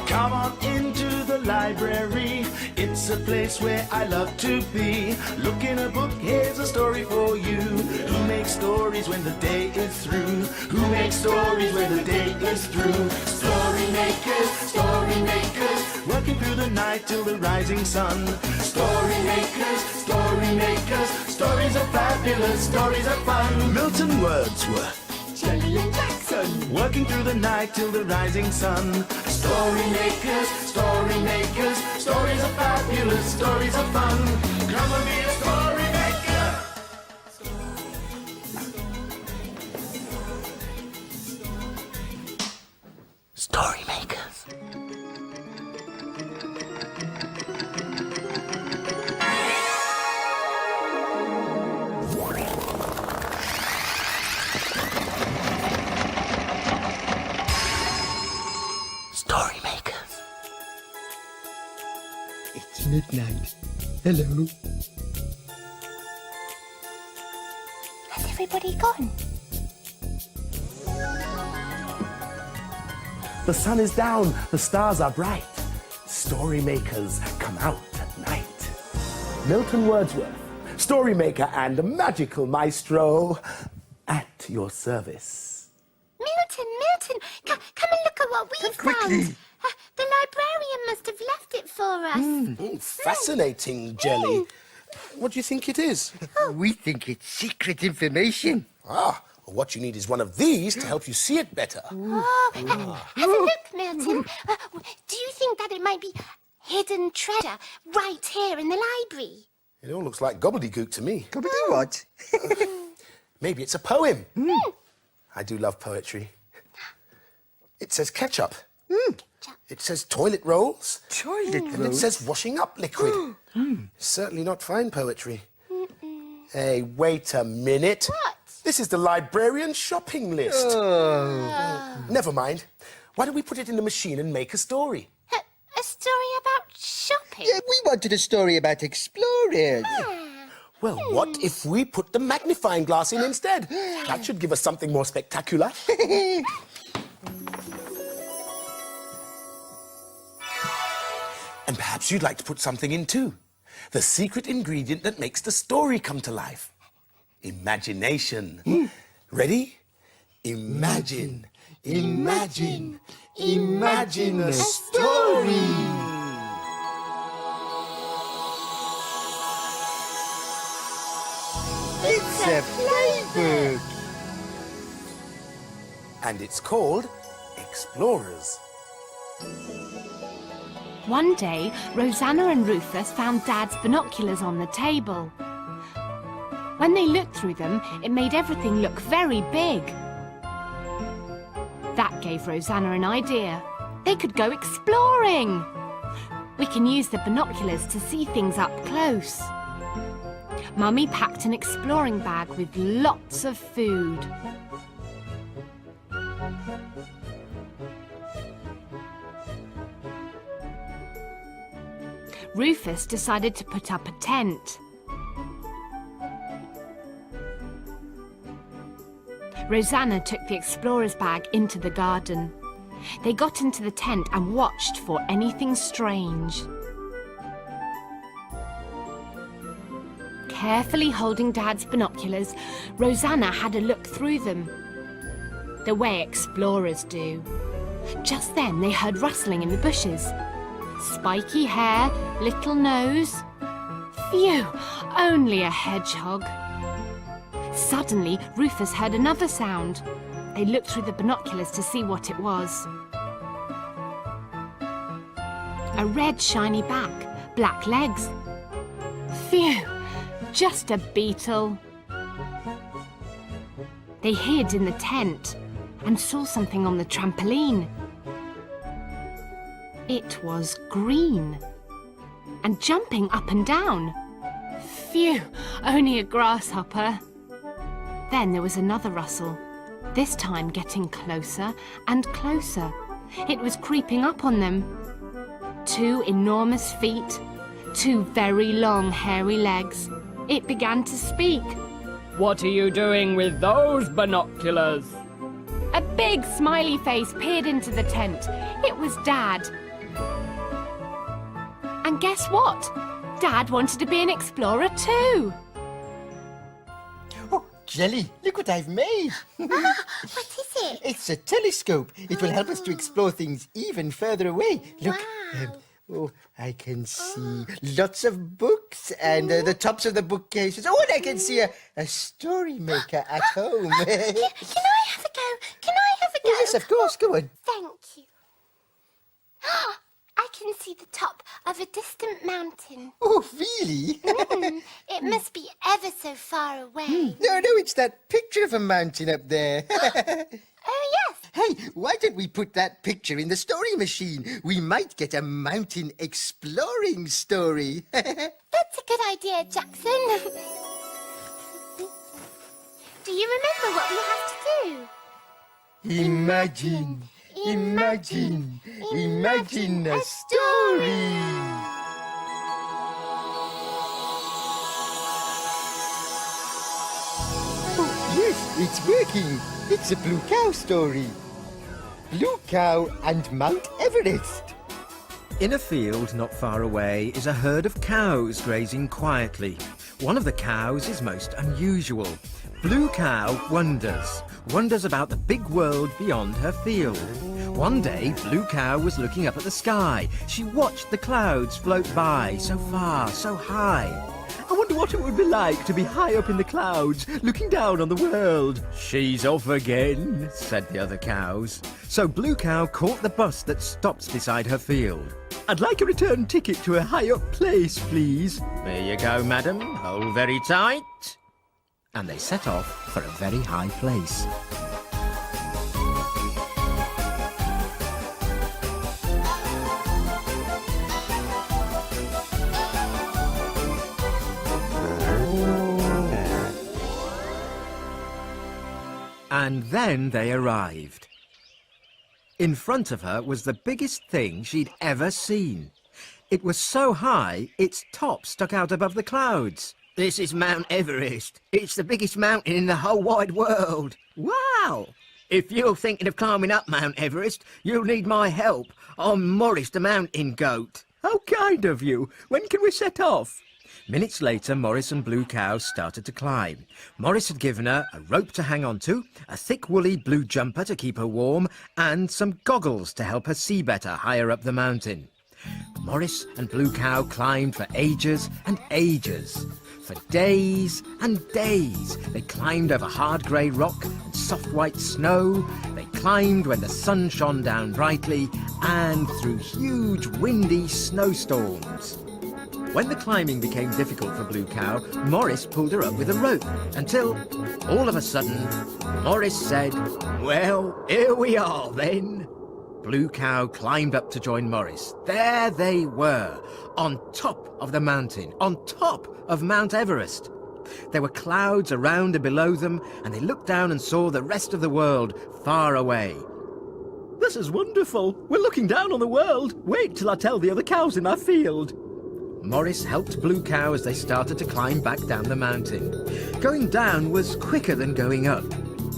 Come on into the library. It's a place where I love to be. Look in a book, here's a story for you. Who makes stories when the day is through? Who makes stories when the day is through? Story makers, working through the night till the rising sun. Story makers, stories are fabulous, stories are fun. Milton Wordsworth, Shelley and Jackson, working through the night till the rising sun. Story makers, stories are fabulous, stories are fun. Come and be a story maker. Story makers. Story makers. It's midnight. Hello. has everybody gone? The sun is down, the stars are bright. Story makers come out at night. Milton Wordsworth, story maker and magical maestro, at your service. Milton, come and look at what we've quickly. found. The librarian must have left it for us. Fascinating, Jelly. What do you think it is? We think it's secret information. What you need is one of these to help you see it better. Have a look, Milton. Do you think that it might be hidden treasure right here in the library? It all looks like gobbledygook to me. Gobbity what? Maybe it's a poem. I do love poetry. It says ketchup. It says toilet rolls. Toilet And it rolls? says washing up liquid. Certainly not fine poetry. Hey, wait a minute. What? This is the librarian's shopping list. Never mind. Why don't we put it in the machine and make a story? A story about shopping? Yeah, we wanted a story about explorers. Well, what if we put the magnifying glass in instead? That should give us something more spectacular. And perhaps you'd like to put something in too. The secret ingredient that makes the story come to life. Imagination. Ready? Imagine a story. It's a playbook. And it's called Explorers. One day, Rosanna and Rufus found Dad's binoculars on the table. When they looked through them, it made everything look very big. That gave Rosanna an idea. They could go exploring. We can use the binoculars to see things up close. Mummy packed an exploring bag with lots of food. Rufus decided to put up a tent. Rosanna took the explorer's bag into the garden. They got into the tent and watched for anything strange. Carefully holding Dad's binoculars, Rosanna had a look through them, the way explorers do. Just then they heard rustling in the bushes. Spiky hair, little nose. Phew, only a hedgehog. Suddenly, Rufus heard another sound. They looked through the binoculars to see what it was. A red shiny back, black legs. Phew, just a beetle. They hid in the tent and saw something on the trampoline. It was green and jumping up and down. Phew, only a grasshopper. Then there was another rustle, this time getting closer and closer. It was creeping up on them. 2 enormous feet, 2 very long hairy legs. It began to speak. What are you doing with those binoculars? A big smiley face peered into the tent. It was Dad. And guess what? Dad wanted to be an explorer too. Oh, Jelly, look what I've made. What is it? It's a telescope. It will help us to explore things even further away. Look. Wow. Oh, I can see lots of books and the tops of the bookcases. Oh, and I can see a story maker at home. Can I have a go? Can I have a go? Oh, yes, of course. Go on. Thank you. I can see the top of a distant mountain. Oh, really? It must be ever so far away. No, it's that picture of a mountain up there. Oh, yes. Hey, why don't we put that picture in the story machine? We might get a mountain exploring story. That's a good idea, Jackson. Do you remember what we have to do? Imagine a story. Oh, yes, it's working. It's a Blue Cow story. Blue Cow and Mount Everest. In a field not far away is a herd of cows grazing quietly. One of the cows is most unusual. Blue Cow wonders about the big world beyond her field. One day, Blue Cow was looking up at the sky. She watched the clouds float by, so far, so high. I wonder what it would be like to be high up in the clouds, looking down on the world. She's off again, said the other cows. So Blue Cow caught the bus that stops beside her field. I'd like a return ticket to a high-up place, please. There you go, madam. Hold very tight. And they set off for a very high place. And then they arrived. In front of her was the biggest thing she'd ever seen. It was so high, its top stuck out above the clouds. This is Mount Everest. It's the biggest mountain in the whole wide world. Wow! If you're thinking of climbing up Mount Everest, you'll need my help. I'm Morris the Mountain Goat. How kind of you. When can we set off? Minutes later, Morris and Blue Cow started to climb. Morris had given her a rope to hang on to, a thick woolly blue jumper to keep her warm, and some goggles to help her see better higher up the mountain. Morris and Blue Cow climbed for ages and ages. For days and days, they climbed over hard grey rock and soft white snow. They climbed when the sun shone down brightly and through huge windy snowstorms. When the climbing became difficult for Blue Cow, Morris pulled her up with a rope until, all of a sudden, Morris said, "Well, here we are then." Blue Cow climbed up to join Morris. There they were, on top of the mountain, on top of Mount Everest. There were clouds around and below them, and they looked down and saw the rest of the world far away. This is wonderful. We're looking down on the world. Wait till I tell the other cows in our field. Morris helped Blue Cow as they started to climb back down the mountain. Going down was quicker than going up.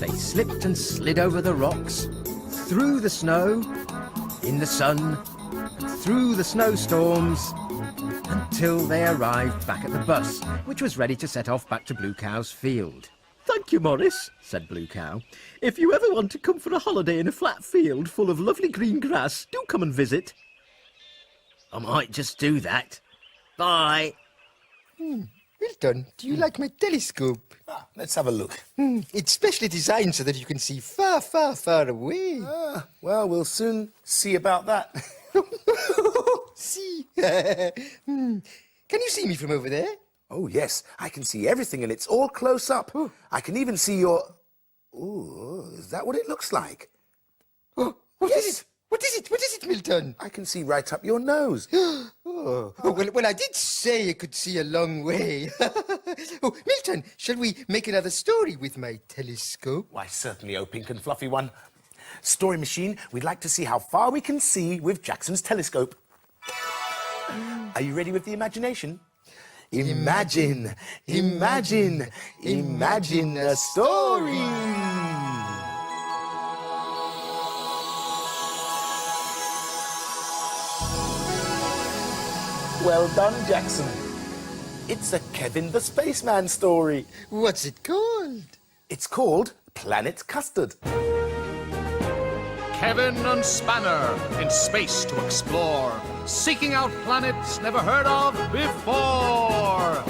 They slipped and slid over the rocks, through the snow, in the sun, and through the snowstorms, until they arrived back at the bus, which was ready to set off back to Blue Cow's field. Thank you, Morris, said Blue Cow. If you ever want to come for a holiday in a flat field full of lovely green grass, do come and visit. I might just do that. Bye. Well done. Do you like my telescope? Let's have a look. It's specially designed so that you can see far, far, far away. Well, we'll soon see about that. See? Can you see me from over there? Oh, yes, I can see everything and it's all close up. I can even see your... Ooh, is that what it looks like? Oh, what is it? What is it? What is it, Milton? I can see right up your nose. Well, I did say I could see a long way. Oh, Milton, shall we make another story with my telescope? Why, certainly, oh, Pink and Fluffy one. Story machine, we'd like to see how far we can see with Jackson's telescope. Are you ready with the imagination? Imagine a story. Well done, Jackson. It's a Kevin the Spaceman story. What's it called? It's called Planet Custard. Kevin and Spanner in space to explore, seeking out planets never heard of before.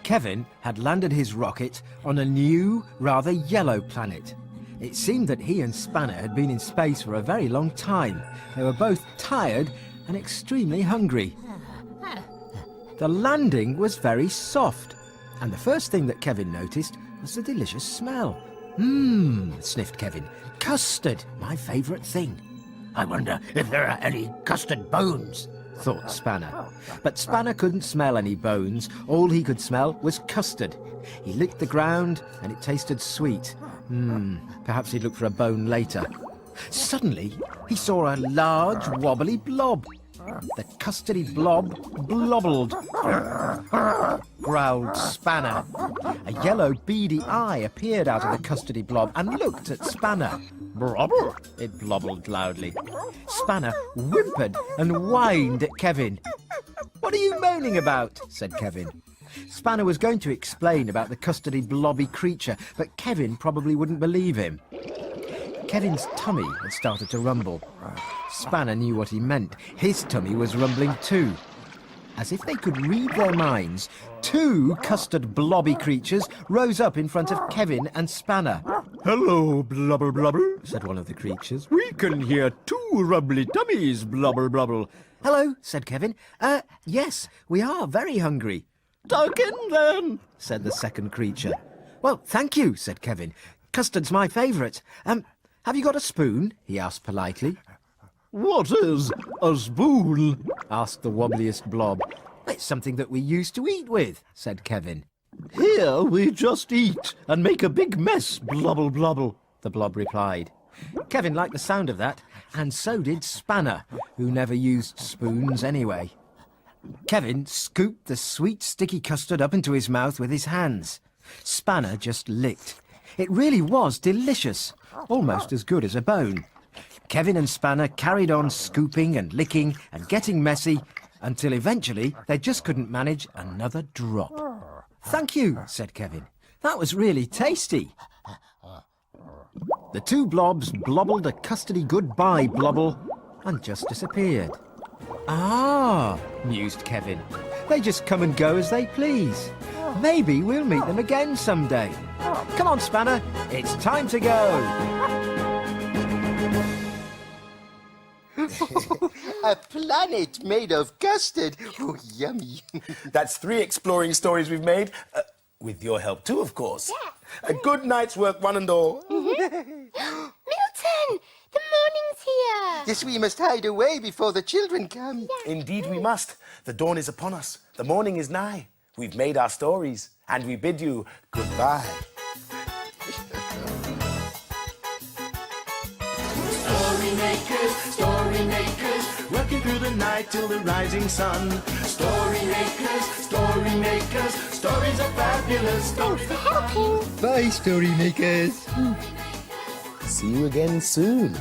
Kevin had landed his rocket on a new, rather yellow planet. It seemed that he and Spanner had been in space for a very long time. They were both tired and extremely hungry. The landing was very soft, and the first thing that Kevin noticed was the delicious smell. Sniffed Kevin. Custard, my favourite thing. I wonder if there are any custard bones, thought Spanner. But Spanner couldn't smell any bones. All he could smell was custard. He licked the ground and it tasted sweet. Perhaps he'd look for a bone later. Suddenly, he saw a large, wobbly blob. The custardy blob blobbled, growled Spanner. A yellow, beady eye appeared out of the custardy blob and looked at Spanner. Blobble, it blobbled loudly. Spanner whimpered and whined at Kevin. What are you moaning about? Said Kevin. Spanner was going to explain about the custardy blobby creature, but Kevin probably wouldn't believe him. Kevin's tummy had started to rumble. Spanner knew what he meant. His tummy was rumbling too. As if they could read their minds, two custard blobby creatures rose up in front of Kevin and Spanner. Hello, blubber blubber, said one of the creatures. We can hear two rumbly tummies, blubber blubber. Hello, said Kevin. Yes, we are very hungry. Tuck in then, said the second creature. Well, thank you, said Kevin. Custard's my favourite. Have you got a spoon? He asked politely. What is a spoon? Asked the wobbliest blob. It's something that we used to eat with, said Kevin. Here we just eat and make a big mess, blubble blubble, the blob replied. Kevin liked the sound of that, and so did Spanner, who never used spoons anyway. Kevin scooped the sweet, sticky custard up into his mouth with his hands. Spanner just licked. It really was delicious, almost as good as a bone. Kevin and Spanner carried on scooping and licking and getting messy until eventually they just couldn't manage another drop. Thank you, said Kevin. That was really tasty. The two blobs blobbled a custardy goodbye blobble and just disappeared. Ah, mused Kevin. They just come and go as they please. Maybe we'll meet them again someday. Come on, Spanner, it's time to go. A planet made of custard. Oh, yummy. That's 3 exploring stories we've made. With your help too, of course. Yeah. A good night's work, one and all. Milton! The morning's here! Yes, we must hide away before the children come. Yeah. Indeed we must. The dawn is upon us. The morning is nigh. We've made our stories, and we bid you goodbye. Story makers, working through the night till the rising sun. Story makers, stories are fabulous. Stories are Helping! Bye, story makers. See you again soon.